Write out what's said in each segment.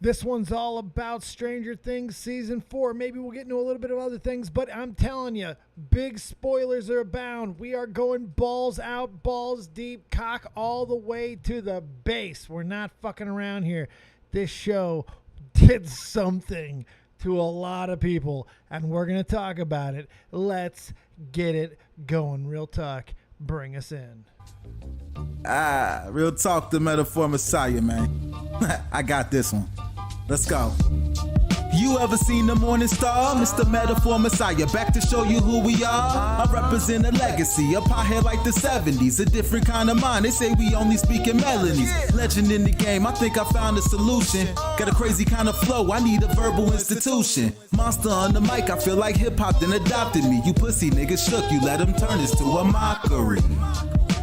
This one's all about Stranger Things Season 4. Maybe we'll get into a little bit of other things, but I'm telling you, big spoilers are abound. We are going balls out, balls deep, cock all the way to the base. We're not fucking around here. This show did something to a lot of people, and we're going to talk about it. Let's get it going. Real Talk, bring us in. Real Talk, the metaphor messiah, man. I got this one. Let's go. You ever seen the morning star? Mr. Metaphor Messiah, back to show you who we are. I represent a legacy, a pothead like the 70s, a different kind of mind. They say we only speak in melodies. Legend in the game, I think I found a solution. Got a crazy kind of flow, I need a verbal institution. Monster on the mic, I feel like hip-hop then adopted me. You pussy niggas shook, you let them turn this to a mockery.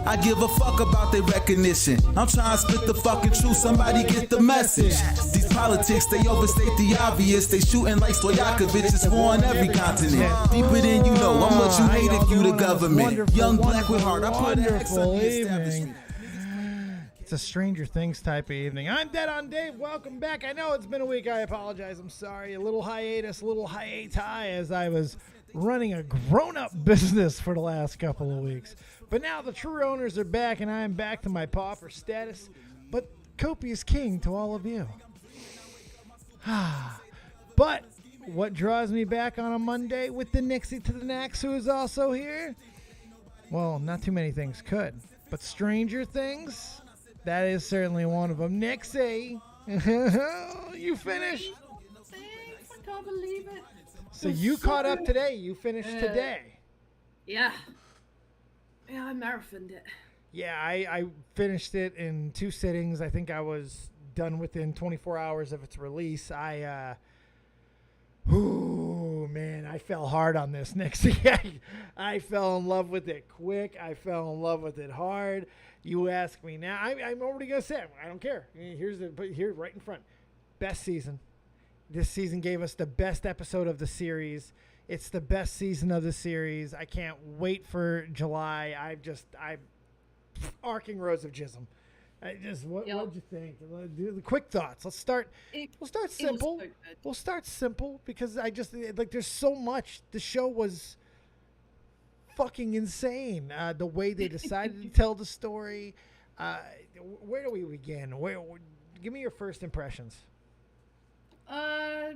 I give a fuck about their recognition. I'm trying to spit the fucking truth, somebody get the message. These politics, they overstate the obvious. They shooting like Stoyakovich, it's war on every continent. Deeper than you know, I'm what you hate if you the government. Young black with heart, I put an X on the establishment. It's a Stranger Things type of evening. I'm Dead on Dave. Welcome back. I know it's been a week. I apologize. I'm sorry. A little hiatus, a little hiatus as I was running a grown-up business for the last couple of weeks. But now the true owners are back, and I am back to my pauper status. But Copious king to all of you. But what draws me back on a Monday with the Nixie to the Nax, who is also here? Well, not too many things could. But Stranger Things, that is certainly one of them. Nixie, you finished? Thanks, I can't believe it. So you caught up today. You finished today. Yeah. Yeah, I marathoned it. Yeah, I finished it in 2 sittings. I think I was done within 24 hours of its release. I fell hard on this Nixie. I fell in love with it quick. I fell in love with it hard. You ask me now. I'm already going to say it. I don't care. Here right in front. Best season. This season gave us the best episode of the series. It's the best season of the series. I can't wait for July. I'm arcing rows of jism. What'd you think? The quick thoughts. We'll start simple. We'll start simple because there's so much. The show was fucking insane. The way they decided to tell the story. Where do we begin? Give me your first impressions. I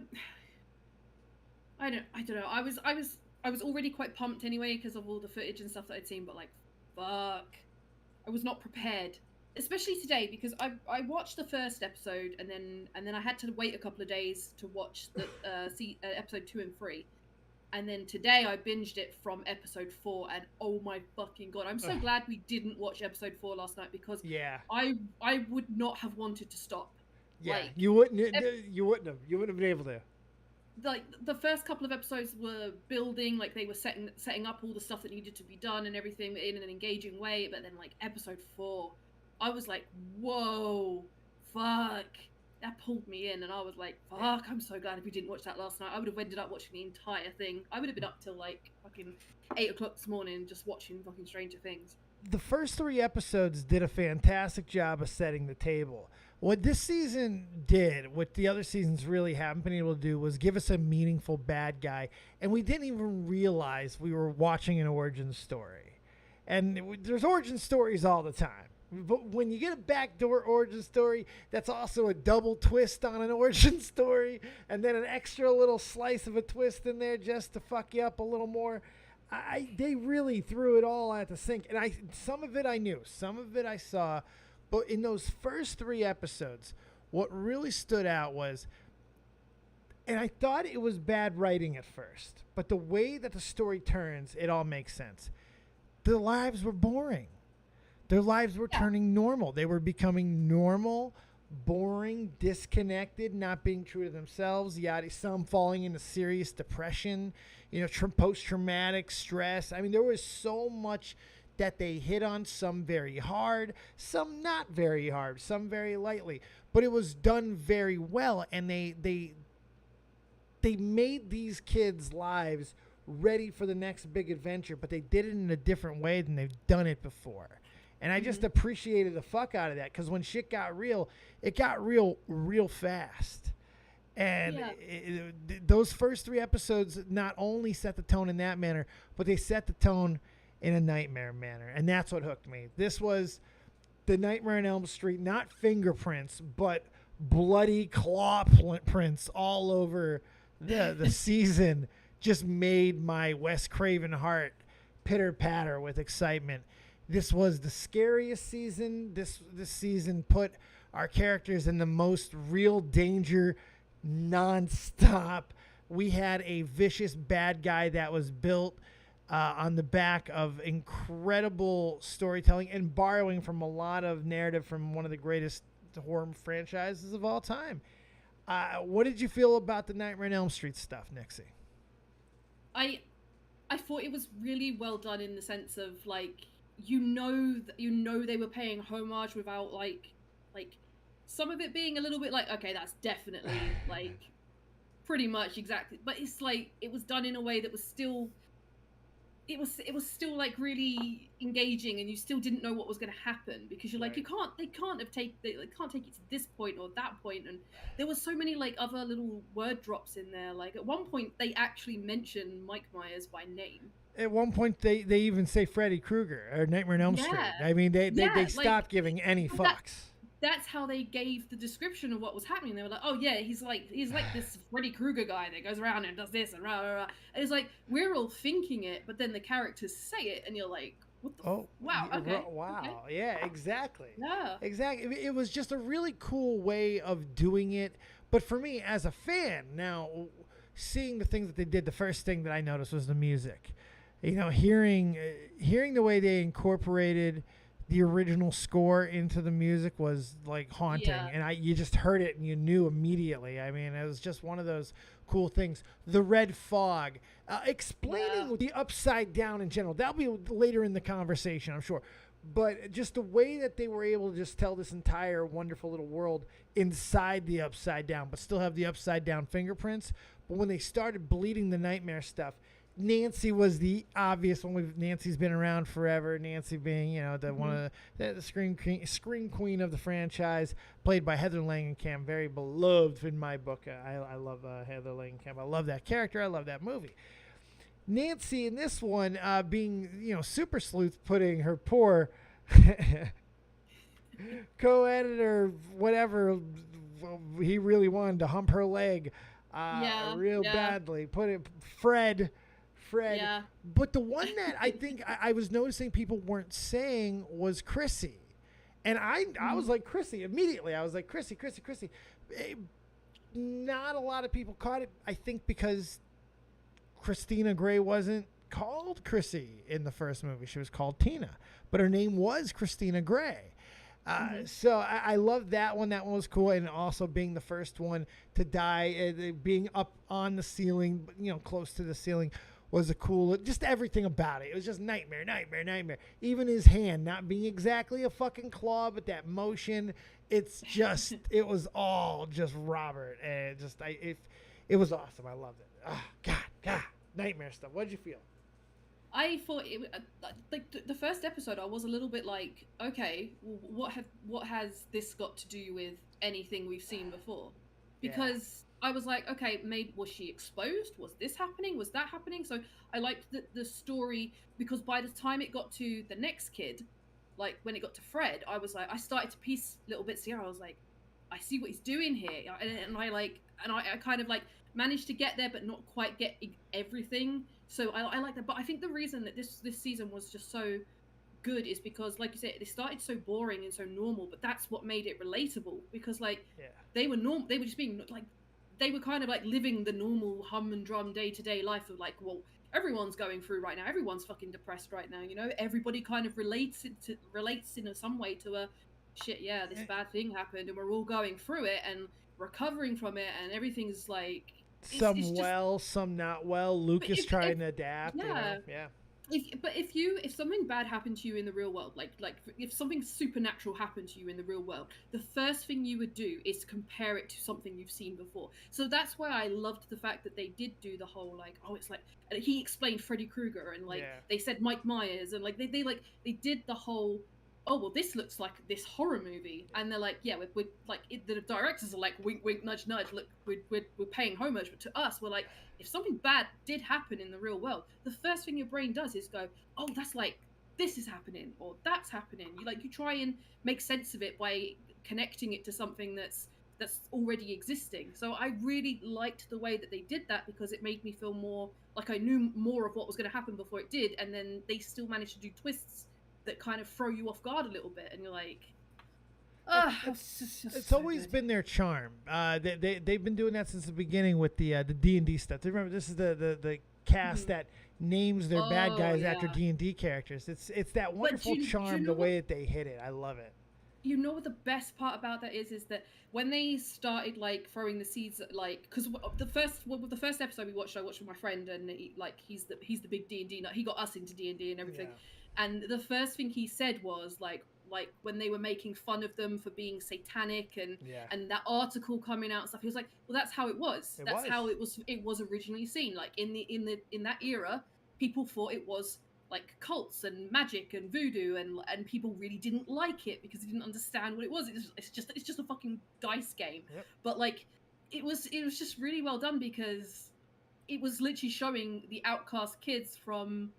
don't know. I was already quite pumped anyway because of all the footage and stuff that I'd seen, but fuck, I was not prepared, especially today because I watched the first episode and then I had to wait a couple of days to watch the episode 2 and 3, and then today I binged it from episode 4, and oh my fucking god, I'm so glad we didn't watch episode 4 last night because I would not have wanted to stop. Yeah, you wouldn't have been able to. Like the first couple of episodes were building, like they were setting up all the stuff that needed to be done and everything in an engaging way, but then episode 4, I was like, whoa, fuck, that pulled me in, and I was like, fuck, I'm so glad if we didn't watch that last night. I would have ended up watching the entire thing. I would have been up till fucking 8 o'clock this morning just watching fucking Stranger Things. The first 3 episodes did a fantastic job of setting the table. What this season did, what the other seasons really haven't been able to do, was give us a meaningful bad guy. And we didn't even realize we were watching an origin story. And there's origin stories all the time. But when you get a backdoor origin story, that's also a double twist on an origin story. And then an extra little slice of a twist in there just to fuck you up a little more. They really threw it all at the sink. And some of it I knew. Some of it I saw. But in those first 3 episodes, what really stood out was, and I thought it was bad writing at first, but the way that the story turns, it all makes sense. Their lives were boring. Their lives were turning normal. They were becoming normal, boring, disconnected, not being true to themselves, some falling into serious depression, post-traumatic stress. I mean, there was so much that they hit on, some very hard, some not very hard, some very lightly, but it was done very well, and they made these kids' lives ready for the next big adventure, but they did it in a different way than they've done it before. And I just appreciated the fuck out of that, because when shit got real, it got real fast. And Yeah. those first 3 episodes not only set the tone in that manner, but they set the tone in a nightmare manner. And that's what hooked me. This was the Nightmare on Elm Street, not fingerprints, but bloody claw prints all over the season. Just made my Wes Craven heart pitter patter with excitement. This was the scariest season. This season put our characters in the most real danger nonstop. We had a vicious bad guy that was built on the back of incredible storytelling and borrowing from a lot of narrative from one of the greatest horror franchises of all time. What did you feel about the Nightmare on Elm Street stuff, Nixie? I thought it was really well done in the sense of like you know they were paying homage without like some of it being a little bit like, okay, that's definitely like pretty much exactly, but it's like it was done in a way that was still it was still like really engaging, and you still didn't know what was going to happen because you're like, they can't take it to this point or that point, and there was so many like other little word drops in there. Like at one point they actually mention Mike Myers by name. At one point they even say Freddy Krueger or Nightmare on Elm Street. I mean they stopped like, giving any fucks. That's how they gave the description of what was happening. They were like, oh yeah, he's like this Freddy Krueger guy that goes around and does this and rah rah rah. And it's like we're all thinking it, but then the characters say it, and you're like, what the? Wow. Okay. Wow. Okay. Yeah. Exactly. Yeah. Exactly. It was just a really cool way of doing it. But for me, as a fan, now seeing the things that they did, the first thing that I noticed was the music. You know, hearing the way they incorporated the original score into the music was like haunting, and you just heard it and you knew immediately. I mean, it was just one of those cool things. The red fog, explaining the upside down in general. That'll be later in the conversation, I'm sure. But just the way that they were able to just tell this entire wonderful little world inside the upside down, but still have the upside down fingerprints. But when they started bleeding the nightmare stuff, Nancy was the obvious one. Nancy's been around forever. Nancy being, you know, one of the scream queen of the franchise, played by Heather Langenkamp, very beloved in my book. I love Heather Langenkamp. I love that character. I love that movie. Nancy in this one being, you know, super sleuth, putting her poor co-editor, whatever, he really wanted to hump her leg real badly. Put it, Fred. Yeah. But the one that I think I was noticing people weren't saying was Chrissy. And I was like, Chrissy, immediately. I was like, Chrissy. Not a lot of people caught it, I think, because Christina Gray wasn't called Chrissy in the first movie. She was called Tina. But her name was Christina Gray. So I love that one. That one was cool. And also being the first one to die, being up on the ceiling, you know, close to the ceiling, was a cool, just everything about it. It was just nightmare. Even his hand not being exactly a fucking claw, but that motion, it's just, it was all just Robert. And it was awesome. I loved it. Oh, God, nightmare stuff. What did you feel? I thought it like the first episode. I was a little bit like, okay, what has this got to do with anything we've seen before? Because I was like, okay, maybe was she exposed? Was this happening? Was that happening? So I liked the story, because by the time it got to the next kid, like when it got to Fred, I was like, I started to piece little bits together. I was like, I see what he's doing here, and I kind of like managed to get there, but not quite get everything. So I like that. But I think the reason that this season was just so good is because, like you said, it started so boring and so normal, but that's what made it relatable, because like they were just being like, they were kind of like living the normal hum and drum day-to-day life of like, well, everyone's going through right now, everyone's fucking depressed right now, you know, everybody kind of relates in some way to a shit, this bad thing happened and we're all going through it and recovering from it, and everything's like some not well. Lucas trying to adapt. If something bad happened to you in the real world, like if something supernatural happened to you in the real world, the first thing you would do is compare it to something you've seen before. So that's why I loved the fact that they did do the whole like, oh, it's like, and he explained Freddy Krueger, and like they said Mike Myers, and like they did the whole oh well, this looks like this horror movie, and they're like, yeah, we're like the directors are like, wink wink nudge nudge, look, we're paying homage, but to us, we're like, if something bad did happen in the real world, the first thing your brain does is go, oh, that's like, this is happening or that's happening. You try and make sense of it by connecting it to something that's already existing. So I really liked the way that they did that, because it made me feel more like I knew more of what was going to happen before it did, and then they still managed to do twists that kind of throw you off guard a little bit, and you're like, it's always been their charm. They've been doing that since the beginning with the D&D stuff. Remember, this is the cast that names their bad guys after D&D characters. It's that wonderful charm, the way that they hit it. I love it. You know what the best part about that is that when they started like throwing the seeds, like, because the first episode I watched with my friend, and he's the big D&D nut. He got us into D&D and everything. Yeah. And the first thing he said was like when they were making fun of them for being satanic and that article coming out and stuff, he was like, well, that's how it was. That's how it was originally seen. Like in that era, people thought it was like cults and magic and voodoo, and people really didn't like it because they didn't understand what it was. It's just a fucking dice game. Yep. But like it was just really well done, because it was literally showing the outcast kids from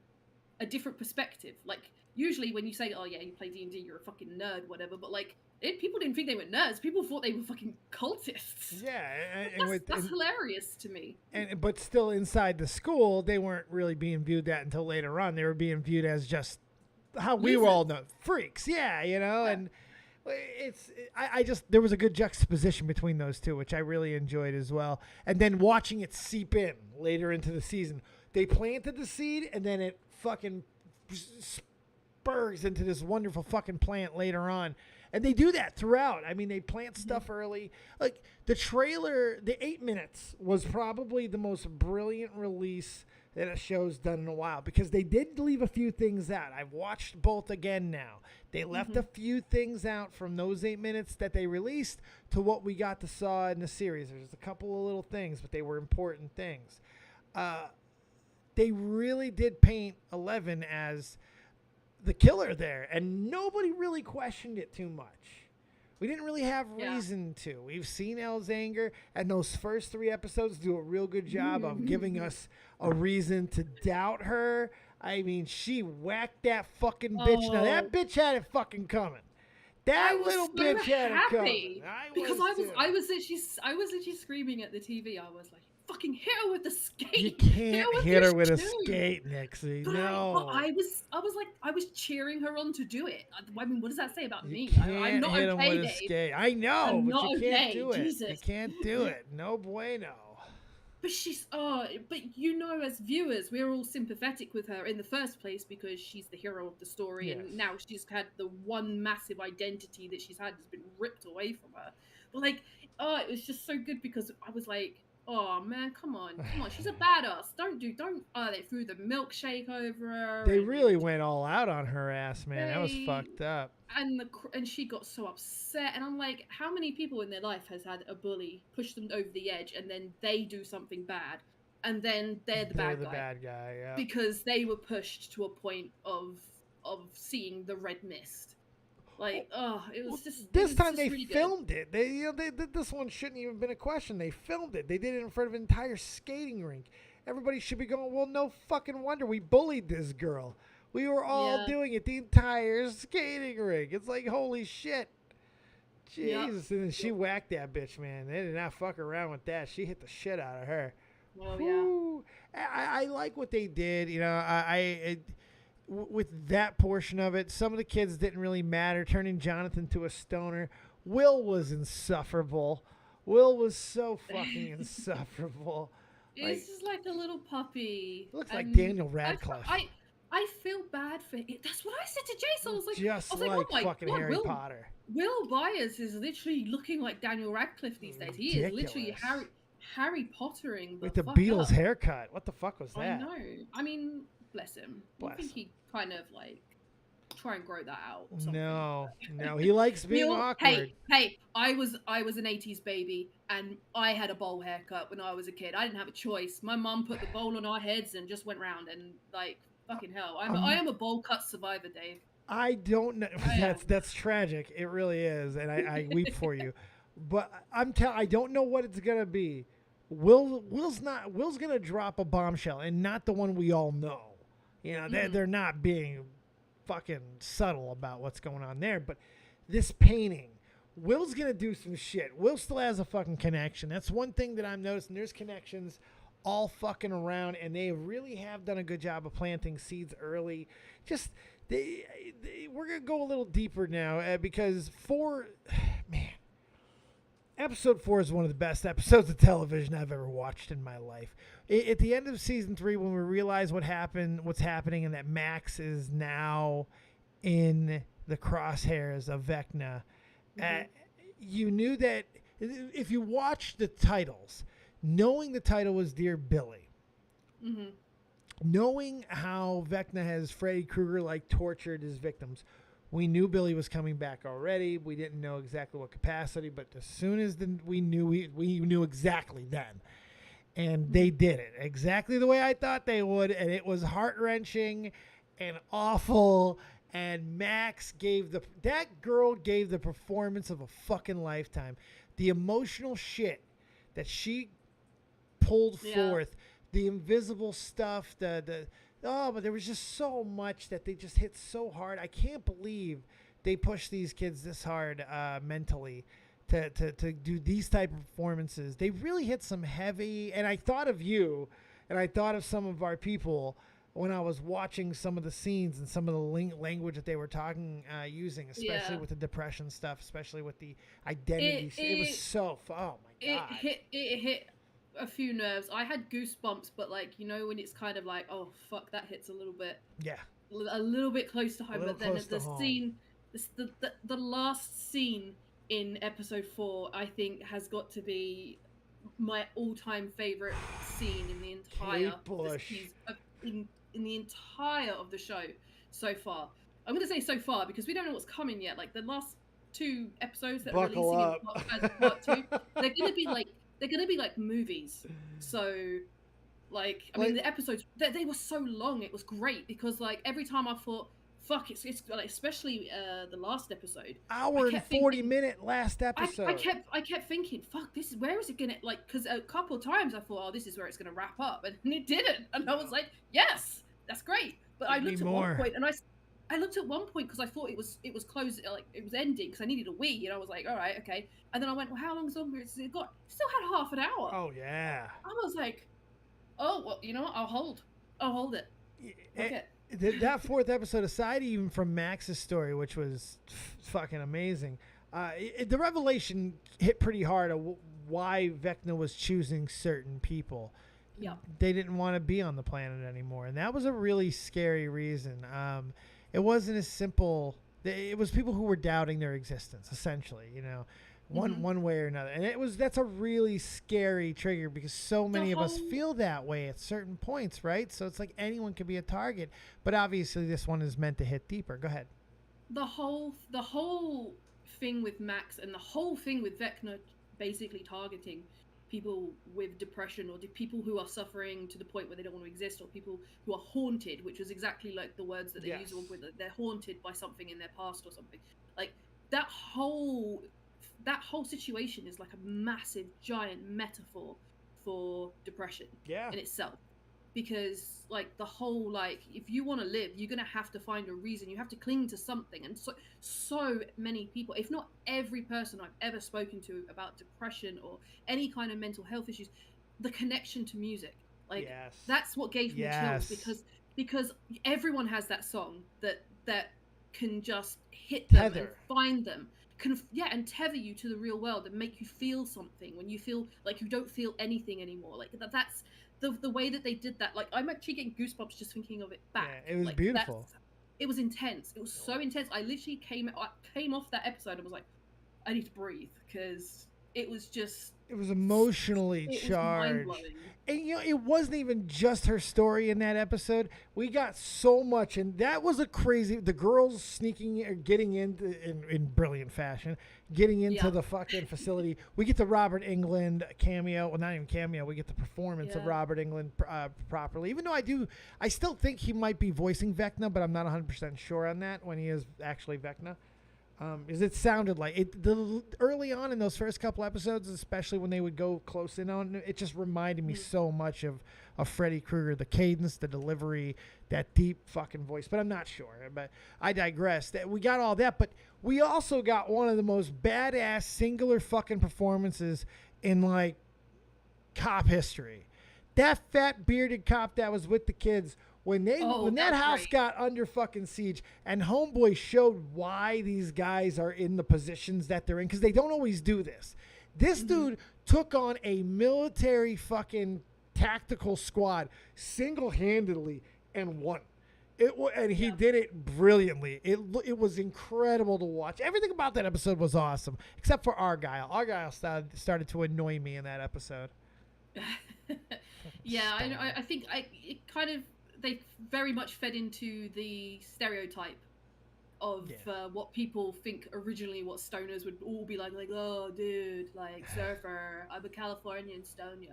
a different perspective. Like usually when you say, oh yeah, you play D&D, you're a fucking nerd, whatever, but like people didn't think they were nerds. People thought they were fucking cultists. Yeah, that's hilarious to me. But still inside the school, they weren't really being viewed that until later on. They were being viewed as just how we were all known, freaks. Yeah, and there was a good juxtaposition between those two, which I really enjoyed as well. And then watching it seep in later into the season, they planted the seed, and then it fucking spurs into this wonderful fucking plant later on. And they do that throughout. I mean, they plant stuff early. Like the trailer, the 8 minutes was probably the most brilliant release that a show's done in a while, because they did leave a few things out. I've watched both again now. They left a few things out from those 8 minutes that they released to what we got to saw in the series. There's a couple of little things, but they were important things. They really did paint 11 as the killer there, and nobody really questioned it too much. We didn't really have reason to. We've seen Elle's anger, and those first 3 episodes do a real good job of giving us a reason to doubt her. I mean, she whacked that fucking bitch. Now that bitch had it fucking coming. That little bitch had it coming. I was literally screaming at the TV. I was like, fucking hit her with the skate. You can't hit her with a skate, Nixie. No. I was cheering her on to do it. I mean, what does that say about me? I'm not hit okay, him with a skate. I know, but you can't do it. Jesus. You can't do it. No bueno. But as viewers, we're all sympathetic with her in the first place, because she's the hero of the story, and now she's had the one massive identity that she's had has been ripped away from her. But it was just so good, because I was like, oh man, come on, she's a badass. They threw the milkshake over her. They really went all out on her ass, man. That was fucked up. And she got so upset, and I'm like, how many people in their life has had a bully push them over the edge, and then they do something bad, and then they're the bad guy, yeah, because they were pushed to a point of seeing the red mist. It was just. This time they filmed it. This one shouldn't even been a question. They filmed it. They did it in front of an entire skating rink. Everybody should be going, well, no fucking wonder we bullied this girl. We were all doing it, the entire skating rink. It's like, holy shit. Jesus. Yep. And then she whacked that bitch, man. They did not fuck around with that. She hit the shit out of her. Well, I like what they did. With that portion of it, some of the kids didn't really matter. Turning Jonathan to a stoner. Will was insufferable. Will was so fucking insufferable. It's just like a little puppy. Looks like Daniel Radcliffe. I feel bad for it. That's what I said to Jason. I was like, oh my fucking God, Harry Potter. Will Byers is literally looking like Daniel Radcliffe these days. He is literally Harry Pottering with the Beatles haircut. What the fuck was that? I know. I mean, bless him. I think he kind of try and grow that out. No, he likes being awkward. Hey, I was an 80s baby, and I had a bowl haircut when I was a kid. I didn't have a choice. My mum put the bowl on our heads and just went round, and fucking hell. I am a bowl cut survivor, Dave. I don't know. yeah. That's tragic. It really is, and I weep for you. But I don't know what it's gonna be. Will's gonna drop a bombshell, and not the one we all know. You know, they're not being fucking subtle about what's going on there. But this painting, Will's gonna do some shit. Will still has a fucking connection. That's one thing that I'm noticing. There's connections all fucking around, and they really have done a good job of planting seeds early. Just we're gonna go a little deeper now because episode 4 is one of the best episodes of television I've ever watched in my life. At the end of season 3, when we realize what's happening, and that Max is now in the crosshairs of Vecna, you knew that if you watched the titles, knowing the title was Dear Billy, knowing how Vecna has Freddy Krueger like tortured his victims, we knew Billy was coming back already. We didn't know exactly what capacity, but as soon as we knew exactly then. And they did it exactly the way I thought they would, and it was heart-wrenching and awful. And that girl gave the performance of a fucking lifetime. The emotional shit that she pulled forth, the invisible stuff, but there was just so much that they just hit so hard. I can't believe they pushed these kids this hard mentally to do these type of performances. They really hit some heavy, and I thought of you, and I thought of some of our people when I was watching some of the scenes and some of the language that they were using, especially with the depression stuff, especially with the identity. It was so, oh my God. It hit a few nerves. I had goosebumps, but like, you know, when it's kind of like, oh fuck, that hits a little bit, a little bit close to home. But then the scene, the last scene in episode 4, I think has got to be my all-time favorite scene in the entire in the entire of the show so far. I'm gonna say so far because we don't know what's coming yet. Like the last 2 episodes that are releasing in part 2, they're gonna be like movies. So, like, I mean, the episodes they were so long. It was great because like every time I thought, fuck, it's like, especially the last episode, hour and 40-minute last episode. I kept thinking, fuck, where is it gonna, like, because a couple of times I thought, oh, this is where it's gonna wrap up, and it didn't, and I was like, yes, that's great. But I looked at one point, and I looked at one point because I thought it was closed, like it was ending, because I needed a wee, and I was like, all right, okay. And then I went, well, how long longer has it got? It still had half an hour. Oh yeah. I was like, oh well, you know what? I'll hold it. Okay. That 4th episode, aside even from Max's story, which was fucking amazing, the revelation hit pretty hard of why Vecna was choosing certain people. Yeah. They didn't want to be on the planet anymore, and that was a really scary reason. It wasn't as simple. It was people who were doubting their existence, essentially, you know, one way or another. And that's a really scary trigger because so many of us feel that way at certain points, right? So it's like anyone could be a target, but obviously this one is meant to hit deeper. Go ahead. The whole thing with Max and the whole thing with Vecna basically targeting people with depression or people who are suffering to the point where they don't want to exist, or people who are haunted, which was exactly like the words that they use with they're haunted by something in their past or something. Like that whole situation is like a massive giant metaphor for depression in itself, because like the whole, like, if you want to live, you're gonna have to find a reason, you have to cling to something. And so many people, if not every person I've ever spoken to about depression or any kind of mental health issues, the connection to music, like that's what gave me chills, because everyone has that song that can just hit them and find them, and tether you to the real world and make you feel something when you feel like you don't feel anything anymore. Like that's the way that they did that. Like I'm actually getting goosebumps just thinking of it back. It was beautiful. It was intense. It was so intense. I literally came off that episode and was like, I need to breathe, because it was It was emotionally it was charged. mind-blowing. And it wasn't even just her story in that episode. We got so much, and that was a crazy. The girls sneaking or getting into in brilliant fashion, getting into the fucking facility. We get the Robert Englund cameo. Well, not even cameo. We get the performance of Robert Englund properly. Even though I still think he might be voicing Vecna, but I'm not 100% sure on that when he is actually Vecna. Is it sounded like it early on in those first couple episodes, especially when they would go close in on it, just reminded me so much of Freddy Krueger, the cadence, the delivery, that deep fucking voice. But I'm not sure. But I digress. That we got all that, but we also got one of the most badass singular fucking performances in like cop history. That fat bearded cop that was with the kids. When that house got under fucking siege and Homeboy showed why these guys are in the positions that they're in, because they don't always do this. This dude took on a military fucking tactical squad single-handedly and won. He did it brilliantly. It was incredible to watch. Everything about that episode was awesome, except for Argyle. Argyle started to annoy me in that episode. I think it kind of, they very much fed into the stereotype of what people think originally what stoners would all be like, oh dude, like surfer, I'm a Californian stoner.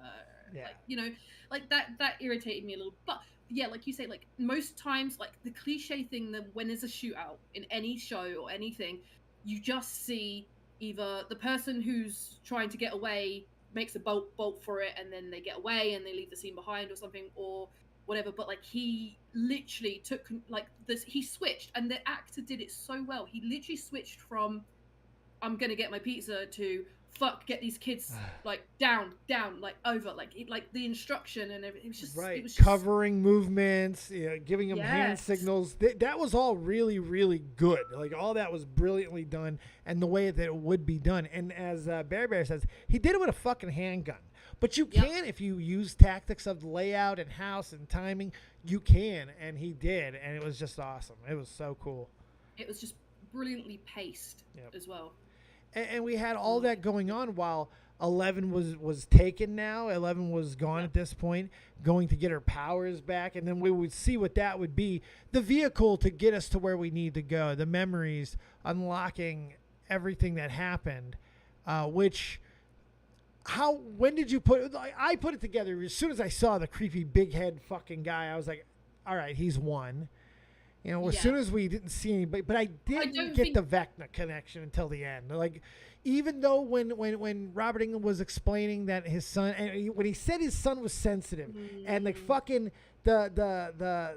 Like that irritated me a little. But yeah, like you say, like most times, like the cliche thing that when there's a shootout in any show or anything, you just see either the person who's trying to get away makes a bolt for it, and then they get away and they leave the scene behind or something, or whatever. But like he literally took like this, he switched, and the actor did it so well. He literally switched from I'm gonna get my pizza to fuck, get these kids like down, like over, like the instruction and everything. It was just right. It was just, covering movements, giving them hand signals. That was all really, really good. Like all that was brilliantly done, and the way that it would be done. And as Bear says, he did it with a fucking handgun. But you can, if you use tactics of layout and house and timing, you can, and he did, and it was just awesome. It was so cool. It was just brilliantly paced as well. And we had all that going on while 11 was taken now. 11 was gone at this point, going to get her powers back, and then we would see what that would be. The vehicle to get us to where we need to go, the memories, unlocking everything that happened, when did you put it? I put it together as soon as I saw the creepy big head fucking guy. I was like, all right, he's one. As soon as we didn't see anybody, but I didn't get the Vecna connection until the end. Like, even though when Robert Englund was explaining that his son, and when he said his son was sensitive, and like fucking the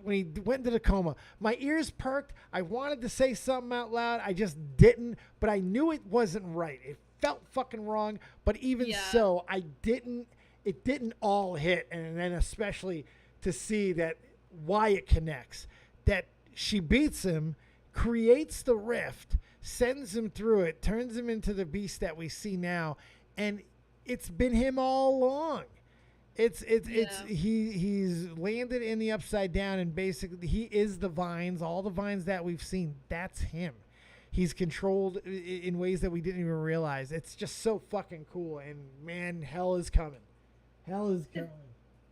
when he went into the coma, my ears perked. I wanted to say something out loud. I just didn't, but I knew it wasn't right. It felt fucking wrong, but even so, it didn't all hit. And then especially to see that why it connects, that she beats him, creates the rift, sends him through it, turns him into the beast that we see now, and it's been him all along. He's landed in the upside down, and basically he is the vines, all the vines that we've seen, that's him. He's controlled in ways that we didn't even realize. It's just so fucking cool. And man, hell is coming. Hell is coming.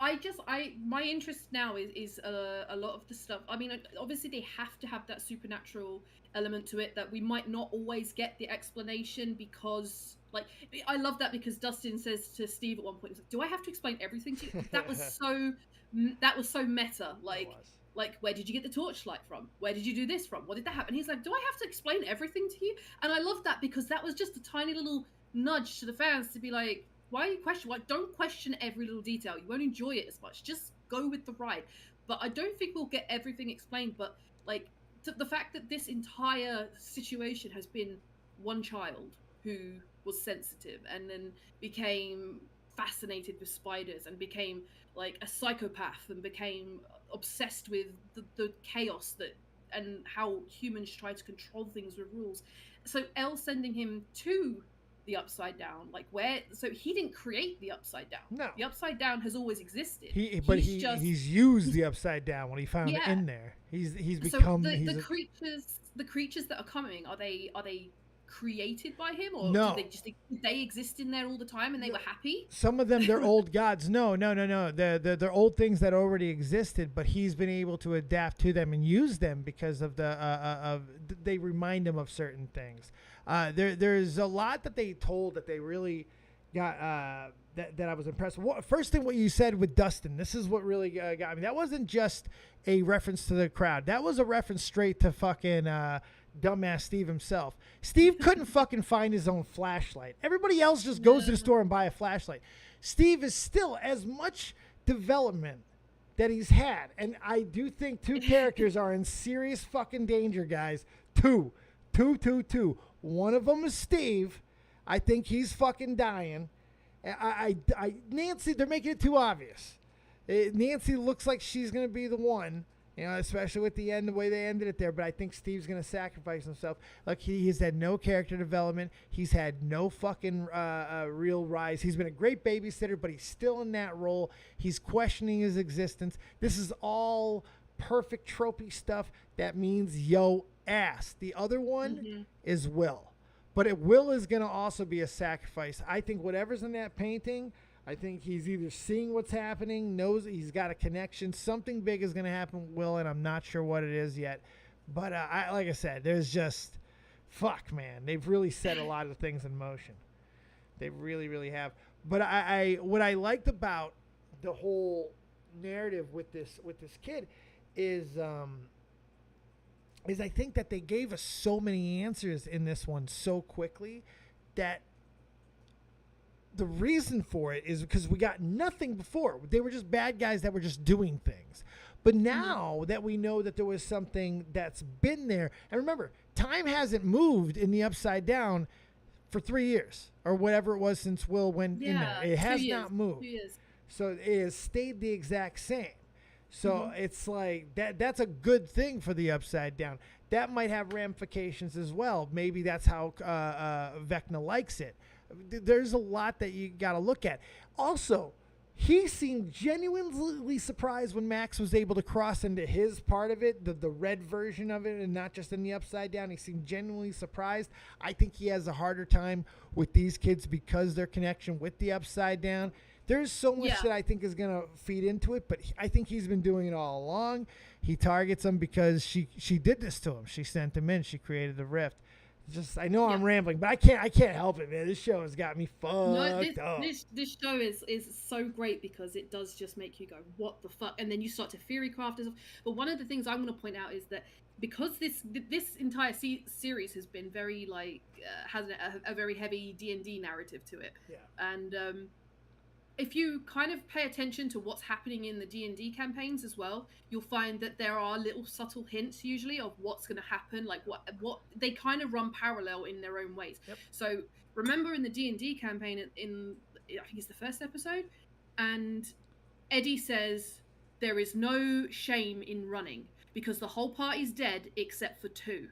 My interest now is a lot of the stuff. I mean, obviously they have to have that supernatural element to it that we might not always get the explanation, because like, I love that because Dustin says to Steve at one point, he's like, do I have to explain everything to you? That was so meta. Like, where did you get the torchlight from? Where did you do this from? What did that happen? He's like, do I have to explain everything to you? And I love that because that was just a tiny little nudge to the fans to be like, why are you questioning? Like, don't question every little detail. You won't enjoy it as much. Just go with the ride. But I don't think we'll get everything explained. But like the fact that this entire situation has been one child who was sensitive and then became fascinated with spiders and became like a psychopath and became obsessed with the chaos that and how humans try to control things with rules. So Elle sending him to the upside down, like so he didn't create the upside down. No, the upside down has always existed. He's used the upside down when he found it in there. He's become the creatures that are coming. Are they created by him, or No. did they exist in there all the time and they were happy? Some of them, they're old gods. No. They're old things that already existed, but he's been able to adapt to them and use them because of they remind him of certain things. There's a lot that they told that they really got that I was impressed with. First thing, what you said with Dustin, this is what really got me. That wasn't just a reference to the crowd. That was a reference straight to fucking dumbass Steve himself. Steve couldn't fucking find his own flashlight. Everybody else just goes to the store and buy a flashlight. Steve is still as much development that he's had. And I do think two characters are in serious fucking danger, guys. Two. One of them is Steve. I think he's fucking dying. Nancy, they're making it too obvious. Nancy looks like she's going to be the one, especially with the end, the way they ended it there. But I think Steve's going to sacrifice himself. Like, he's had no character development. He's had no fucking real rise. He's been a great babysitter, but he's still in that role. He's questioning his existence. This is all perfect tropey stuff that means yo ass. The other one is Will. But Will is going to also be a sacrifice. I think whatever's in that painting, I think he's either seeing what's happening, knows he's got a connection. Something big is going to happen with Will, and I'm not sure what it is yet. But like I said, there's just, fuck, man. They've really set a lot of things in motion. They really, really have. But what I liked about the whole narrative with this kid is I think that they gave us so many answers in this one so quickly that the reason for it is because we got nothing before. They were just bad guys that were just doing things. But now that we know that there was something that's been there, and remember, time hasn't moved in the Upside Down for 3 years or whatever it was since Will went in there. It has not moved. 2 years. So it has stayed the exact same. So it's like that's a good thing for the Upside Down. That might have ramifications as well. Maybe that's how Vecna likes it. There's a lot that you got to look at. Also, he seemed genuinely surprised when Max was able to cross into his part of it, the red version of it, and not just in the Upside Down. He seemed genuinely surprised. I think he has a harder time with these kids because their connection with the Upside Down. There's so much that I think is going to feed into it, but I think he's been doing it all along. He targets them because she did this to him. She sent him in. She created the rift. I know I'm rambling, but I can't help it, man. This show has got me fucked up. This show is so great because it does just make you go, what the fuck? And then you start to theory craft and stuff. But one of the things I'm going to point out is that because this entire series has been very has a very heavy D&D narrative to it. Yeah. And if you kind of pay attention to what's happening in the D&D campaigns as well, you'll find that there are little subtle hints usually of what's going to happen, like what they kind of run parallel in their own ways. Yep. So remember in the D&D campaign in I think it's the first episode, and Eddie says there is no shame in running because the whole party's dead except for 2.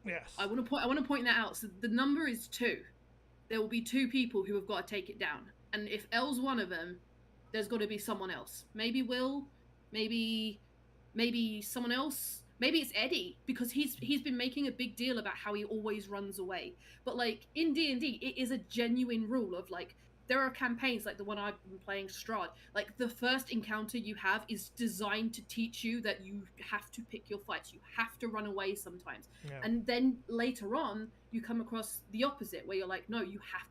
Yes. I want to point that out. So the number is 2. There will be 2 people who have got to take it down. And if Elle's one of them, there's got to be someone else. Maybe Will, maybe someone else. Maybe it's Eddie, because he's been making a big deal about how he always runs away. But like in D&D, it is a genuine rule of like, there are campaigns like the one I've been playing, Strahd. Like the first encounter you have is designed to teach you that you have to pick your fights. You have to run away sometimes. Yeah. And then later on, you come across the opposite where you're like, no,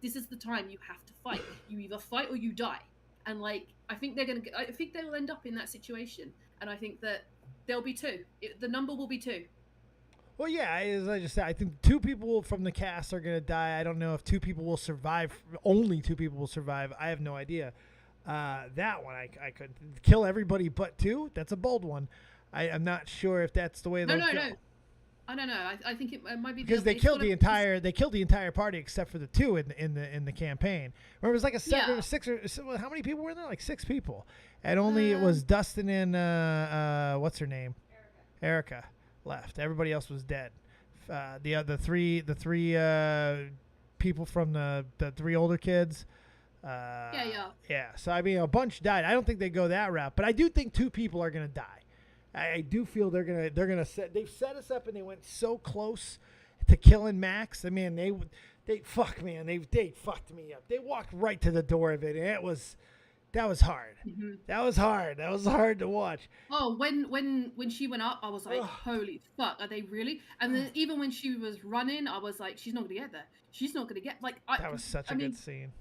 this is the time you have to fight. You either fight or you die. And like, I think they'll end up in that situation. And I think that there'll be 2. The number will be 2. Well, yeah, as I just said, I think 2 people from the cast are going to die. I don't know if 2 people will survive. Only 2 people will survive. I have no idea. That one, I couldn't. Kill everybody but 2? That's a bold one. I'm not sure if that's the way they'll go. No. I don't know. I think it might be because they killed the entire party except for the 2 in the campaign. Remember, it was like a 7 or 6 or how many people were there? Like 6 people, and only it was Dustin and what's her name, Erica left. Everybody else was dead. The three people from the 3 older kids. Yeah. So I mean, a bunch died. I don't think they go that route, but I do think 2 people are gonna die. I do feel they've set us up and they went so close to killing Max. I mean, they fucked me up. They walked right to the door of it, and that was hard. That was hard. That was hard to watch. Oh, when she went up, I was like, holy fuck, are they really? And then even when she was running, I was like, she's not gonna get there. She's not gonna get that was such a good scene.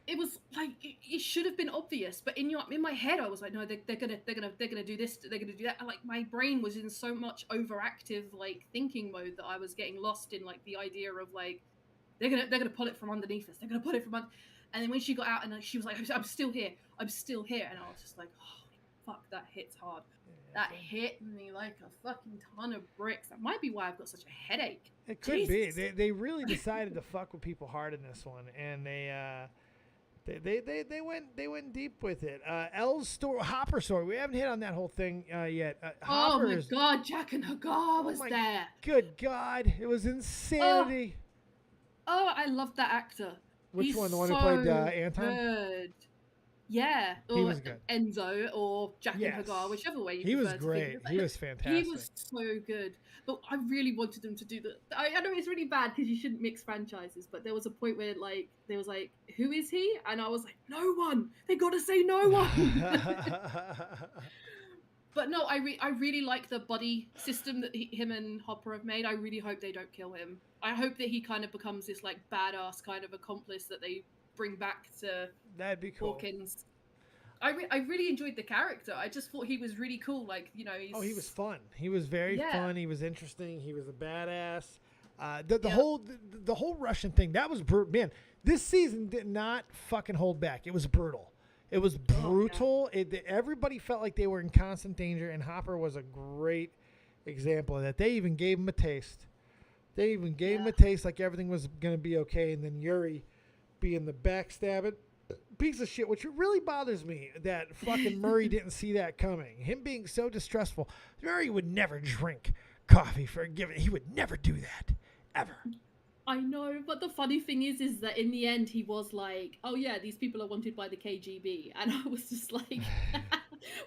It was like it should have been obvious, but in my head, I was like, no, they're gonna do this, they're gonna do that. And, like, my brain was in so much overactive like thinking mode that I was getting lost in like the idea of like they're gonna pull it from underneath us. They're gonna pull it from And then when she got out and she was like, I'm still here, and I was just like, holy fuck, that hits hard. That hit me like a fucking ton of bricks. That might be why I've got such a headache. It could be. They really decided to fuck with people hard in this one, and they went deep with it. Elle's story, Hopper's story. We haven't hit on that whole thing yet. Oh my god, Jack and Hagar was there. Good God, it was insanity. Oh, I loved that actor. Which one? The one who played Anton? Good. Yeah, or he was good. Enzo or Jack and Hagar, whichever way you He was prefer to great. think of it. He was fantastic. He was so good. But I really wanted them to do that. I know it's really bad because you shouldn't mix franchises, but there was a point where like there was like, who is he? And I was like, no one. They got to say no one. But no, I really like the buddy system that him and Hopper have made. I really hope they don't kill him. I hope that he kind of becomes this like badass kind of accomplice that they bring back to That'd be cool. Hawkins. I really enjoyed the character. I just thought he was really cool. Like, you know, he was fun. He was very fun. He was interesting. He was a badass. The whole Russian thing, that was brutal. Man, this season did not fucking hold back. It was brutal. It was brutal. Everybody felt like they were in constant danger, and Hopper was a great example of that. They even gave him a taste. They even gave him a taste like everything was going to be okay, and then Yuri being the backstabbing piece of shit, which really bothers me that fucking Murray didn't see that coming. Him being so distrustful. Murray would never drink coffee for giving. He would never do that, ever. I know, but the funny thing is that in the end he was like, oh yeah, these people are wanted by the KGB. And I was just like,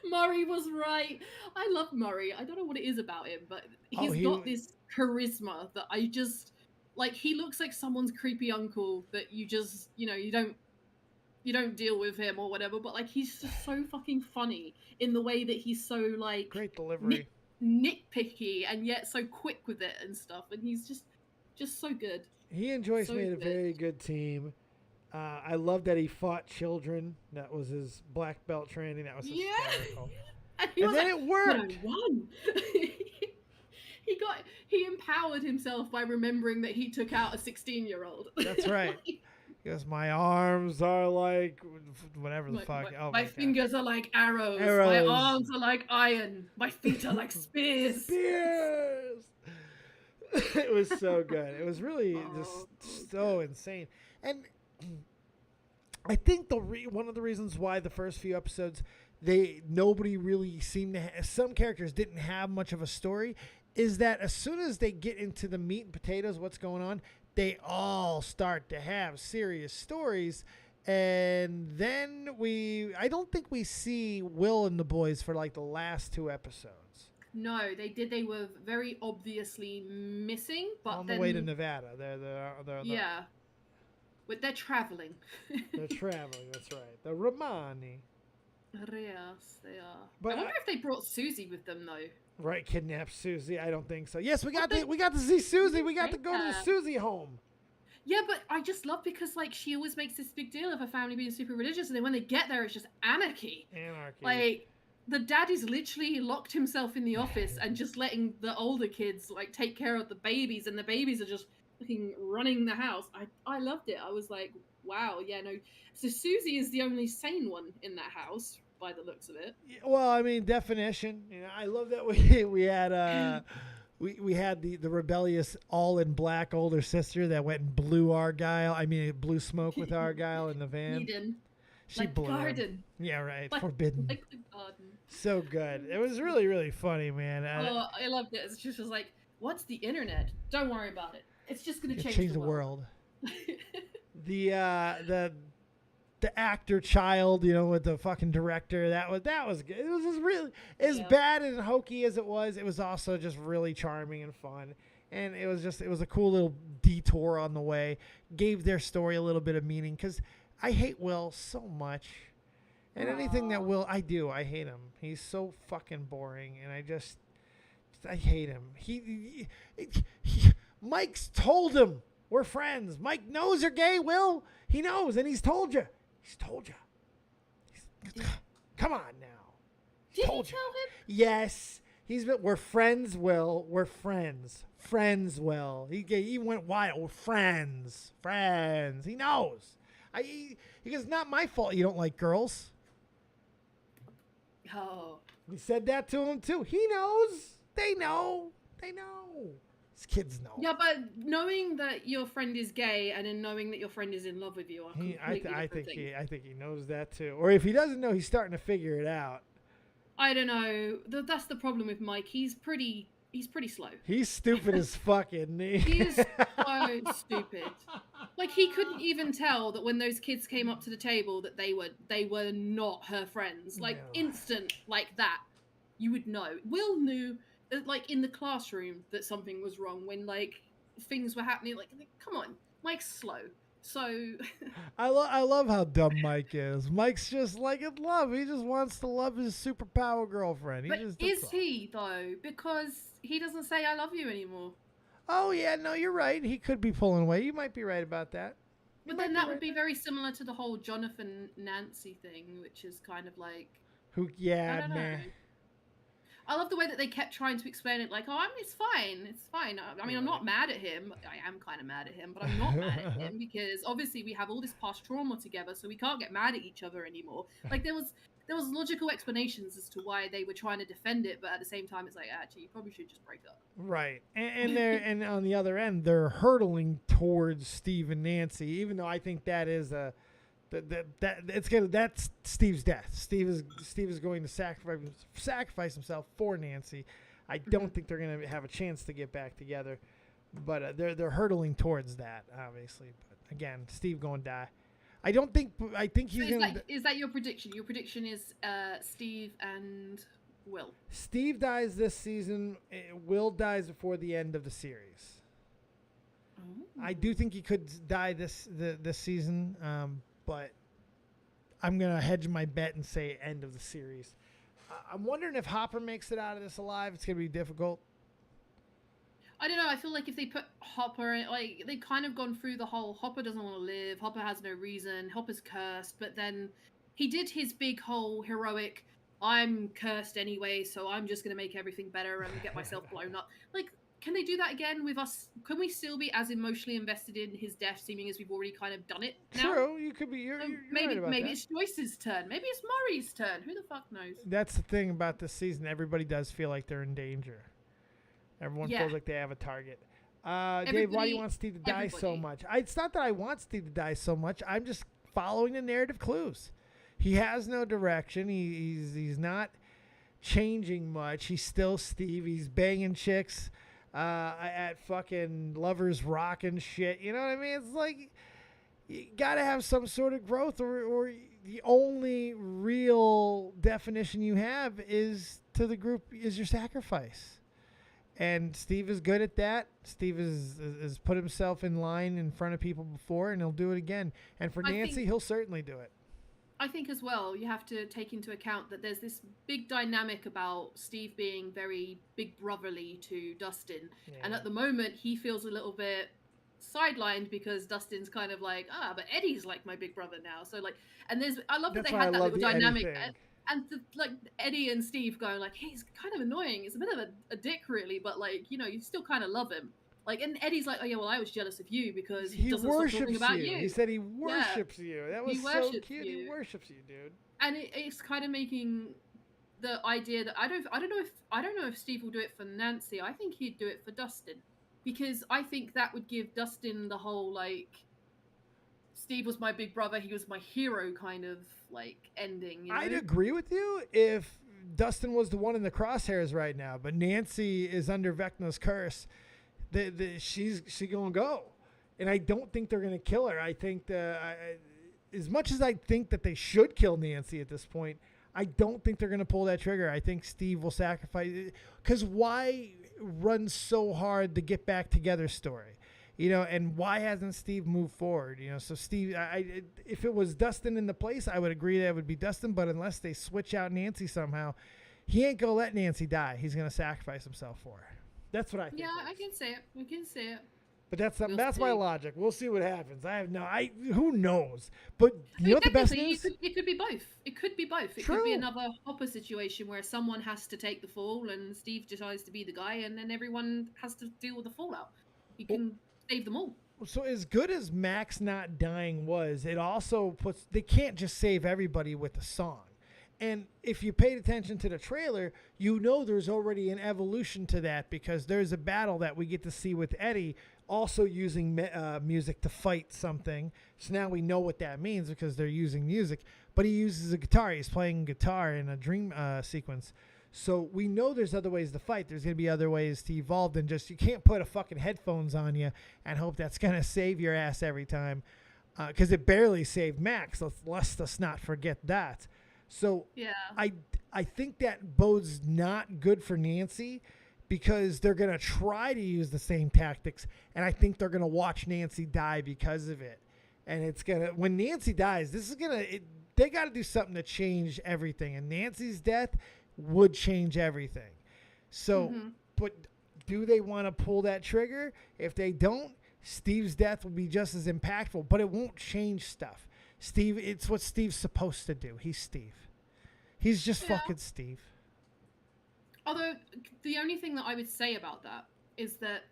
Murray was right. I love Murray. I don't know what it is about him, but he's got this charisma that I just, like, he looks like someone's creepy uncle that you just, you know, you don't deal with him or whatever, but like he's just so fucking funny in the way that he's so like great delivery, nitpicky, and yet so quick with it and stuff, and he's just so good. He and Joyce made a very good team. I love that he fought children. That was his black belt training. That was hysterical. And then like, it worked. I won. He empowered himself by remembering that he took out a 16-year-old. That's right. Because my arms are like whatever the fuck. My fingers are like arrows. My arms are like iron. My feet are like spears. Spears. It was so good. It was really just so insane. And I think one of the reasons why the first few episodes nobody really seemed to some characters didn't have much of a story is that as soon as they get into the meat and potatoes, what's going on, they all start to have serious stories. And then I don't think we see Will and the boys for like the last 2 episodes. No, they did. They were very obviously missing, but on the way to Nevada. They're but they're traveling. They're traveling. That's right. The Romani. Yes, they are. But I wonder if they brought Susie with them though. Right, kidnap Susie. I don't think so. Yes, we got to see Susie. We got to go to the Susie home. Yeah, but I just love because like she always makes this big deal of her family being super religious, and then when they get there, it's just anarchy. Like the daddy's literally locked himself in the office and just letting the older kids like take care of the babies, and the babies are just fucking running the house. I loved it. I was like, wow, yeah, no. So Susie is the only sane one in that house, by the looks of it. Well, I mean, definition. You know, I love that we had we had the rebellious all in black older sister that went and blew Argyle. I mean, it blew smoke with Argyle in the van. Eden. She like blew garden. Him. Yeah, right. Forbidden. Like the garden. So good. It was really, really funny, man. I loved it. It's just like, what's the internet? Don't worry about it. It's just gonna change the world. The actor child, you know, with the fucking director, that was good. It was just really as bad and hokey as it was also just really charming and fun. And it was a cool little detour on the way. Gave their story a little bit of meaning because I hate Will so much. And anything that Will, I hate him. He's so fucking boring, and I hate him. He Mike's told him we're friends. Mike knows you're gay, Will. He knows, and he's told you. Come on now. Did he tell him? Yes. We're friends, Will. We're friends. Friends, Will. He went wild. We're friends. Friends. He knows. He goes, not my fault you don't like girls. Oh. We said that to him, too. He knows. They know. These kids know. Yeah, but knowing that your friend is gay and then knowing that your friend is in love with you are completely different things. I think he knows that, too. Or if he doesn't know, he's starting to figure it out. I don't know. That's the problem with Mike. He's pretty slow. He's stupid as fuck, isn't he? He is so stupid. Like, he couldn't even tell that when those kids came up to the table that they were not her friends. Like, instant like that, you would know. Will knew, like, in the classroom that something was wrong when, like, things were happening. Like, come on, Mike's slow. So I love how dumb Mike is. Mike's just like in love. He just wants to love his superpower girlfriend. But is he though? Because he doesn't say I love you anymore. Oh yeah, no, you're right. He could be pulling away. You might be right about that. But then that would be very similar to the whole Jonathan Nancy thing, which is kind of like yeah, I don't know. I love the way that they kept trying to explain it like, it's fine. I mean, I'm not mad at him. I am kind of mad at him, but I'm not mad at him because obviously we have all this past trauma together, so we can't get mad at each other anymore. Like, there was logical explanations as to why they were trying to defend it, but at the same time, it's like, actually, you probably should just break up. Right. And on the other end, they're hurtling towards Steve and Nancy, even though I think that is that's Steve's death. Steve is going to sacrifice himself for Nancy. I don't think they're going to have a chance to get back together, but they're hurtling towards that, obviously. But again, Steve going to die. I think he's going to. Is that your prediction? Your prediction is Steve and Will. Steve dies this season. Will dies before the end of the series. Oh. I do think he could die this season. But I'm going to hedge my bet and say end of the series. I'm wondering if Hopper makes it out of this alive. It's going to be difficult. I don't know. I feel like if they put Hopper in, like, they've kind of gone through the whole Hopper doesn't want to live. Hopper has no reason. Hopper's cursed. But then he did his big whole heroic, I'm cursed anyway, so I'm just going to make everything better and get myself blown up. Like, can they do that again with us? Can we still be as emotionally invested in his death, seeming as we've already kind of done it now? True, you could be. You're maybe right about maybe that. it's Joyce's turn. Maybe it's Murray's turn. Who the fuck knows? That's the thing about this season. Everybody does feel like they're in danger. Everyone feels like they have a target. Dave, why do you want Steve to die so much? It's not that I want Steve to die so much. I'm just following the narrative clues. He has no direction. He's not changing much. He's still Steve. He's banging chicks. At fucking Lovers Rock and shit. You know what I mean? It's like, you got to have some sort of growth, or the only real definition you have is to the group is your sacrifice. And Steve is good at that. Steve has put himself in line in front of people before, and he'll do it again. And for Nancy, he'll certainly do it. I think as well, you have to take into account that there's this big dynamic about Steve being very big brotherly to Dustin. Yeah. And at the moment, he feels a little bit sidelined because Dustin's kind of like, but Eddie's like my big brother now. So like, and I love that they had that little dynamic. And like Eddie and Steve going like, he's kind of annoying. It's a bit of a dick really, but like, you know, you still kind of love him. Like, and Eddie's like, oh yeah, well, I was jealous of you because he doesn't stop talking about you. He said he worships you. That was so cute. He worships you, dude. And it's kind of making the idea that I don't know if Steve will do it for Nancy. I think he'd do it for Dustin, because I think that would give Dustin the whole like, Steve was my big brother, he was my hero kind of like ending. You know? I'd agree with you if Dustin was the one in the crosshairs right now, but Nancy is under Vecna's curse. She's gonna go, and I don't think they're gonna kill her. I think as much as I think that they should kill Nancy at this point, I don't think they're gonna pull that trigger. I think Steve will sacrifice. Because why? runs so hard the Get Back Together story, and why hasn't Steve moved forward? So Steve, if it was Dustin in the place, I would agree that it would be Dustin, but unless they switch out Nancy somehow, he ain't gonna let Nancy die. He's gonna sacrifice himself for her. That's what I think. Yeah, I can see it. We can see it. But that's We'll that's see. my logic. We'll see what happens. Who knows? But you know what the best Technically, is? it could be both. It could be both. It True. could be another Hopper situation where someone has to take the fall and Steve decides to be the guy, and then everyone has to deal with the fallout. He can save them all. So as good as Max not dying was, it also they can't just save everybody with a song. And if you paid attention to the trailer, there's already an evolution to that, because there's a battle that we get to see with Eddie also using music to fight something. So now we know what that means because they're using music. But he uses a guitar. He's playing guitar in a dream sequence. So we know there's other ways to fight. There's going to be other ways to evolve than just, you can't put a fucking headphones on you and hope that's going to save your ass every time. Because it barely saved Max. Let's not forget that. So Yeah. I think that bodes not good for Nancy, because they're going to try to use the same tactics, and I think they're going to watch Nancy die because of it. And it's going to, when Nancy dies, they got to do something to change everything, and Nancy's death would change everything. So, but do they want to pull that trigger? If they don't, Steve's death will be just as impactful, but it won't change stuff. Steve, it's what Steve's supposed to do. He's Steve. He's just fucking Steve. Although, the only thing that I would say about that is that,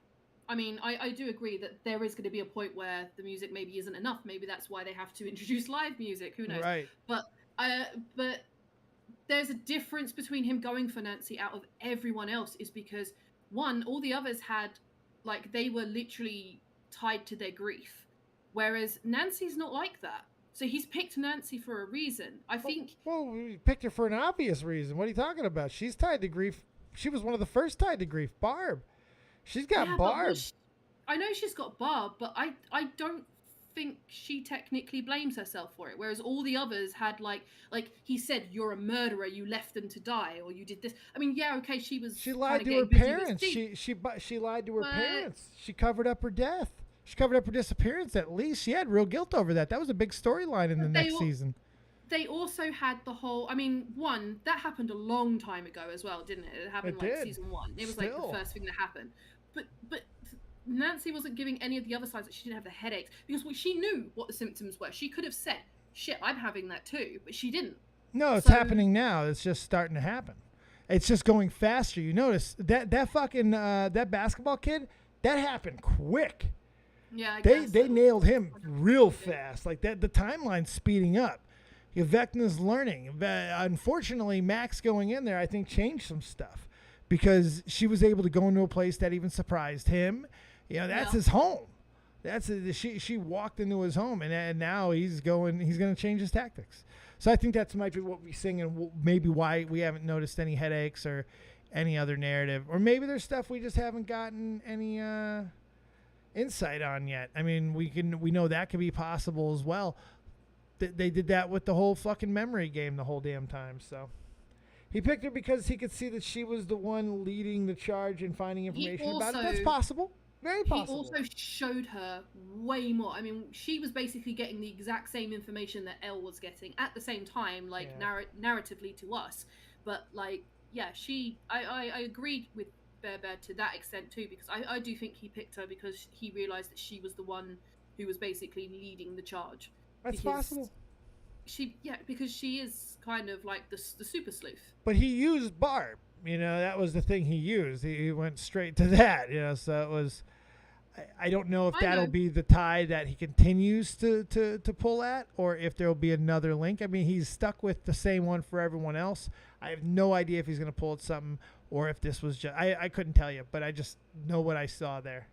I do agree that there is going to be a point where the music maybe isn't enough. Maybe that's why they have to introduce live music. Who knows? Right. But there's a difference between him going for Nancy out of everyone else, is because, one, all the others had, they were literally tied to their grief. Whereas Nancy's not like that. So he's picked Nancy for a reason. I think... Well, we picked her for an obvious reason. What are you talking about? She's tied to grief. She was one of the first tied to grief. Barb. She's got Barb. I know she's got Barb, but I don't think she technically blames herself for it. Whereas all the others had, like he said, you're a murderer, you left them to die, or you did this. Okay, she lied to her parents. She lied to her parents. She covered up her death. She covered up her disappearance, at least. She had real guilt over that. That was a big storyline in the next season. They also had the whole... one, that happened a long time ago as well, didn't it? It happened season 1. It was the first thing that happened. But Nancy wasn't giving any of the other sides that she didn't have the headaches, because she knew what the symptoms were. She could have said, shit, I'm having that too, but she didn't. No, it's happening now. It's just starting to happen. It's just going faster. You notice that fucking that basketball kid, that happened quick. Yeah, they nailed him real fast. Like that, the timeline's speeding up. Vecna's learning. Unfortunately, Max going in there, I think, changed some stuff, because she was able to go into a place that even surprised him. That's his home. She walked into his home, and now he's going to change his tactics. So I think that might be what we're seeing, and maybe why we haven't noticed any headaches or any other narrative, or maybe there's stuff we just haven't gotten any insight on yet. We know that could be possible as well. They did that with the whole fucking memory game the whole damn time. So he picked her because he could see that she was the one leading the charge and finding information about it. That's possible. Very possible. He also showed her way more. She was basically getting the exact same information that Elle was getting at the same time, narratively to us. But I agreed with Bear to that extent too, because I do think he picked her because he realized that she was the one who was basically leading the charge. That's possible. Because she is kind of like the super sleuth. But he used Barb. That was the thing he used. He went straight to that. So it was. I don't know if that'll be the tie that he continues to pull at, or if there'll be another link. He's stuck with the same one for everyone else. I have no idea if he's going to pull at something, or if this was just... I couldn't tell you, but I just know what I saw there.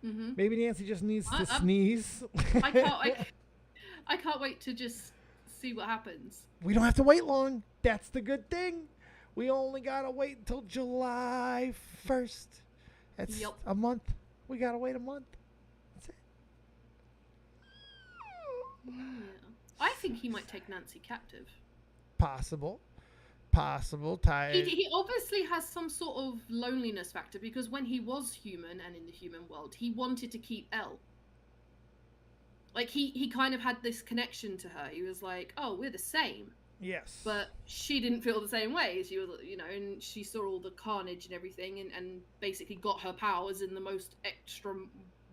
Mm-hmm. Maybe Nancy just needs to sneeze. I can't wait to just see what happens. We don't have to wait long. That's the good thing. We only got to wait until July 1st. That's a month. We got to wait a month. That's it. Yeah. I think he might take Nancy captive. Possible. possible. Tired. He obviously has some sort of loneliness factor because when he was human and in the human world, he wanted to keep Elle. Like he kind of had this connection to her. He was like, "Oh, we're the same." Yes. But she didn't feel the same way. She was, and she saw all the carnage and everything, and basically got her powers in the most extreme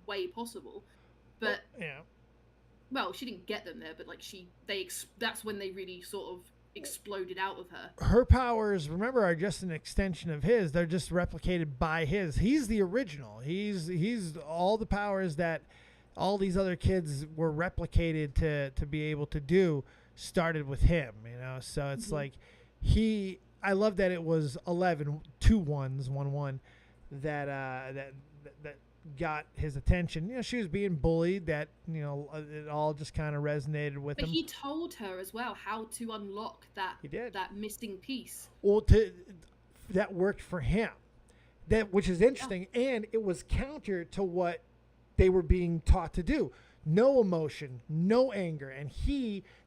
way possible. But well, she didn't get them there. But like that's when they really sort of exploded out of her. Her powers, remember, are just an extension of his. They're just replicated by his. He's the original. He's all the powers that all these other kids were replicated to be able to do started with him, so it's like I love that it was 11 2 1s 1 that got his attention. She was being bullied, that it all just kind of resonated with him. But he told her as well how to unlock that missing piece. Well, that worked for him, which is interesting, and it was counter to what they were being taught to do. No emotion, no anger. And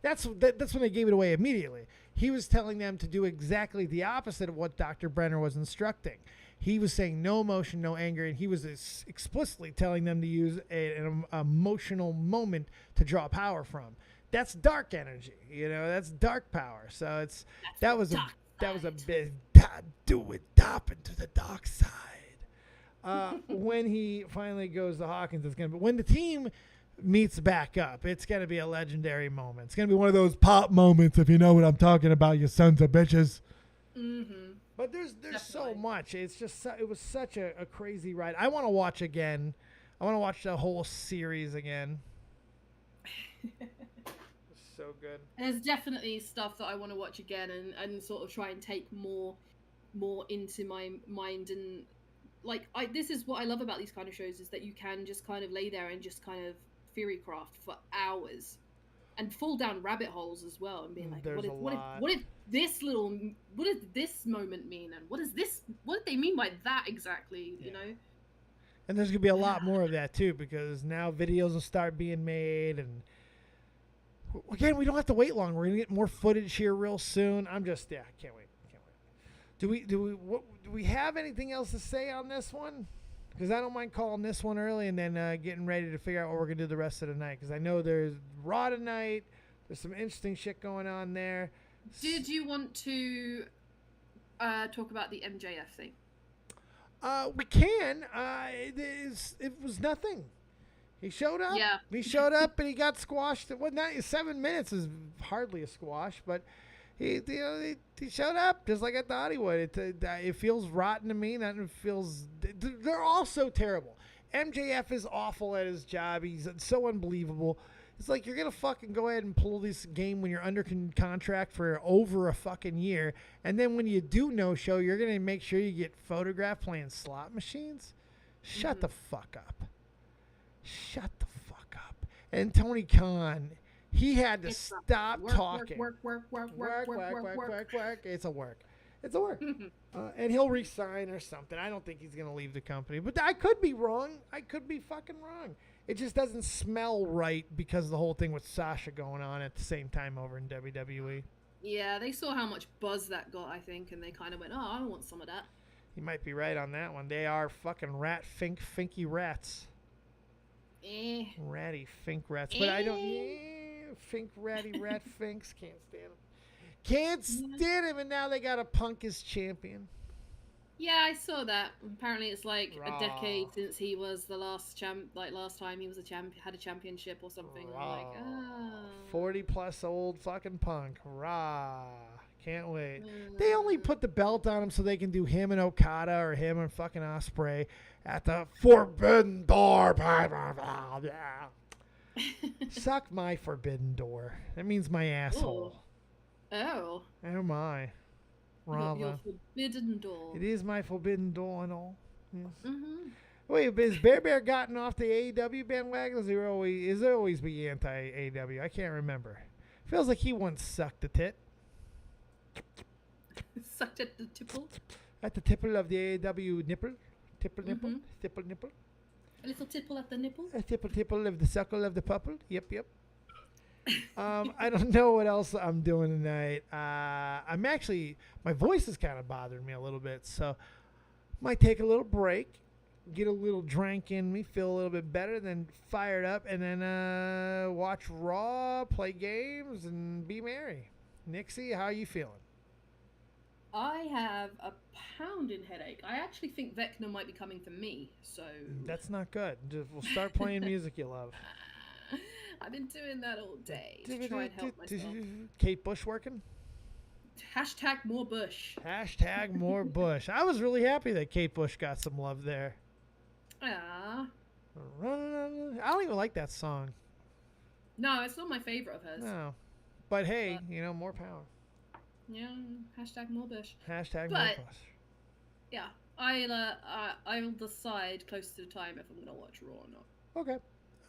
that's when they gave it away immediately. He was telling them to do exactly the opposite of what Dr. Brenner was instructing. He was saying no emotion, no anger, and he was explicitly telling them to use an emotional moment to draw power from. That's dark energy, that's dark power. So that was a big do it up into the dark side. When he finally goes to Hawkins, when the team meets back up, it's going to be a legendary moment. It's going to be one of those pop moments, if you know what I'm talking about, you sons of bitches. Mm-hmm. But there's so much. It's just it was such a crazy ride. I want to watch again. I want to watch the whole series again. It's so good. There's definitely stuff that I want to watch again and sort of try and take more into my mind. And like this is what I love about these kind of shows, is that you can just kind of lay there and just kind of theory craft for hours and fall down rabbit holes as well, and being like, what did this moment mean, and what did they mean by that exactly? And there's gonna be a lot more of that too, because now videos will start being made, and again, we don't have to wait long. We're gonna get more footage here real soon. I can't wait. Do we have anything else to say on this one? Because I don't mind calling this one early and then getting ready to figure out what we're going to do the rest of the night. Because I know there's Raw tonight. There's some interesting shit going on there. Did you want to talk about the MJF thing? We can. It was nothing. He showed up. Yeah. He showed up and he got squashed. Well, 7 minutes is hardly a squash, but he showed up just like I thought he would. It feels rotten to me. They're all so terrible. MJF is awful at his job. He's so unbelievable. It's like, you're going to fucking go ahead and pull this game when you're under contract for over a fucking year. And then when you do no-show, you're going to make sure you get photographed playing slot machines? Shut the fuck up. Shut the fuck up. And Tony Khan, he had to stop talking. Work. It's a work. And he'll resign or something. I don't think he's going to leave the company. But I could be wrong. I could be fucking wrong. It just doesn't smell right because of the whole thing with Sasha going on at the same time over in WWE. Yeah, they saw how much buzz that got, I think, and they kind of went, oh, I want some of that. You might be right on that one. They are fucking finky rats. Ratty fink rats. But I don't... Fink ratty rat finks. Can't stand them. Can't stand him, and now they got a Punk as champion. Yeah, I saw that. Apparently, it's like a decade since he was the last last time he was had a championship or something. Like, 40+ old fucking Punk. Rah. Can't wait. They only put the belt on him so they can do him and Okada or him and fucking Ospreay at the Forbidden Door. Suck my forbidden door. That means my asshole. Oh. Oh my. Your forbidden door. It is my forbidden door and all. Yes. Mm-hmm. Wait, has Bear gotten off the AEW bandwagon? Is there always be anti-AEW? I can't remember. Feels like he once sucked a tit. Sucked at the tipple? At the tipple of the AEW nipple? Tipple nipple? Mm-hmm. Tipple nipple? A little tipple at the nipple? A tipple of the suckle of the pupple? Yep. I don't know what else I'm doing tonight. My voice is kind of bothering me a little bit, so might take a little break, get a little drink in me, feel a little bit better, then fire it up, and then watch Raw, play games, and be merry. Nixie, how are you feeling? I have a pounding headache. I actually think Vecna might be coming for me, so... That's not good. We'll start playing music you love. I've been doing that all day to try and help myself. Kate Bush working? Hashtag more Bush. Hashtag more Bush. I was really happy that Kate Bush got some love there. Ah. I don't even like that song. No, it's not my favorite of hers. No. But hey, more power. Yeah, hashtag more Bush. Hashtag more Bush. Yeah, I'll decide close to the time if I'm going to watch Raw or not. Okay.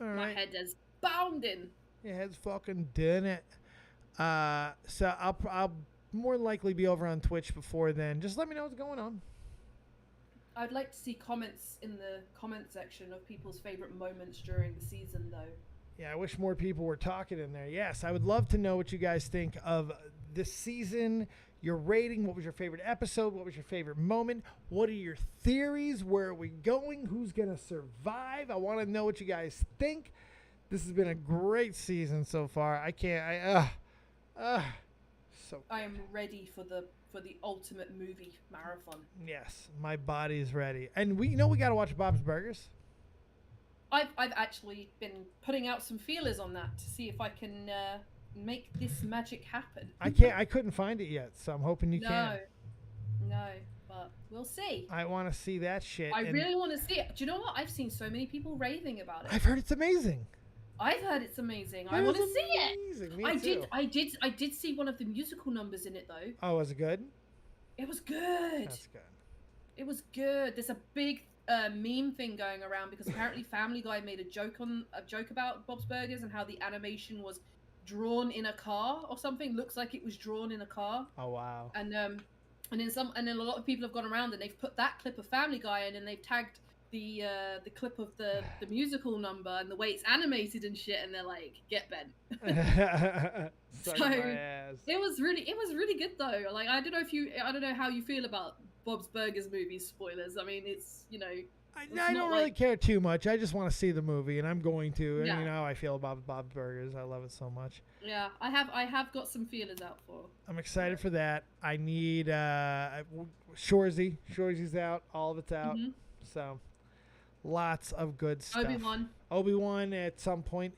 All right. My head is bounding. Your head's fucking doing it. So I'll more likely be over on Twitch before then. Just let me know what's going on. I'd like to see comments in the comment section of people's favorite moments during the season, though. Yeah, I wish more people were talking in there. Yes, I would love to know what you guys think of this season, your rating, what was your favorite episode, what was your favorite moment, what are your theories, where are we going, who's going to survive? I want to know what you guys think. This has been a great season so far. I am ready for the ultimate movie marathon. Yes, my body's ready. And we got to watch Bob's Burgers. I've actually been putting out some feelers on that to see if I can make this magic happen. I couldn't find it yet, so I'm hoping you can. No, but we'll see. I want to see that shit. I really want to see it. Do you know what? I've seen so many people raving about it. I've heard it's amazing. I've heard it's amazing. I want to see it. Me too. I did see one of the musical numbers in it though. Oh, was it good? It was good. That's good. It was good. There's a big meme thing going around because apparently Family Guy made a joke about Bob's Burgers and how the animation was drawn in a car or something. Looks like it was drawn in a car. Oh wow. And then a lot of people have gone around and they've put that clip of Family Guy in and they've tagged the clip of the musical number and the way it's animated and shit, and they're like, get bent. So it was really good though. Like I don't know how you feel about Bob's Burgers movie spoilers. I mean, it's I don't really care too much. I just want to see the movie, and I'm going to. And Yeah. you know how I feel about Bob's Burgers. I love it so much. Yeah, I have got some feelers out for. I'm excited for that. I need Shorzy. Shorzy's out. All of it's out. Mm-hmm. So lots of good stuff. Obi-Wan at some point.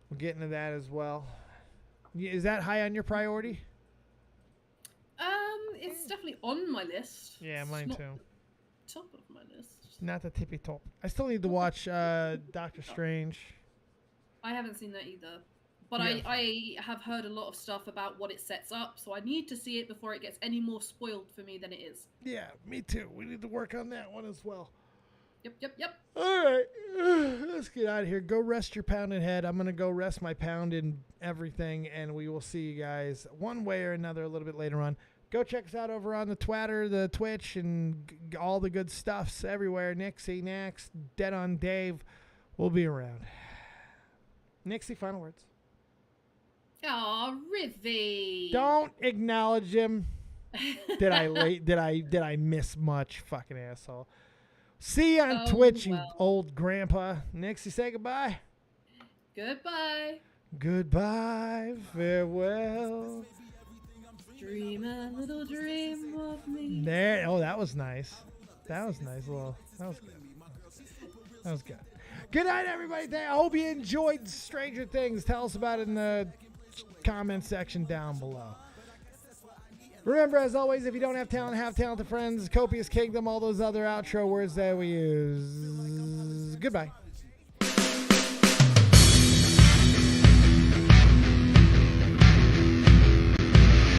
We'll get into that as well. Is that high on your priority? It's definitely on my list. Yeah, mine too. Top of my list. Not the tippy top. I still need to watch Doctor Strange. I haven't seen that either. But Yeah. I have heard a lot of stuff about what it sets up, so I need to see it before it gets any more spoiled for me than it is. Yeah, me too. We need to work on that one as well. Yep. All right, let's get out of here. Go rest your pounded head. I'm going to go rest my pound in everything, and we will see you guys one way or another a little bit later on. Go check us out over on the Twitter, the Twitch, and all the good stuffs everywhere. Nixie, next, Dead on Dave. We'll be around. Nixie, final words. Aw, Rivy. Don't acknowledge him. Did I miss much? Fucking asshole. See you on Twitch, you old grandpa. Nixie, say goodbye. Goodbye. Goodbye. Farewell. Dream a little dream of me. There. Oh, that was nice. That was nice. That was good. That was good. Good night, everybody. I hope you enjoyed Stranger Things. Tell us about it in the comment section down below. Remember, as always, if you don't have talent, have talented friends. Copious Kingdom, all those other outro words that we use. Goodbye.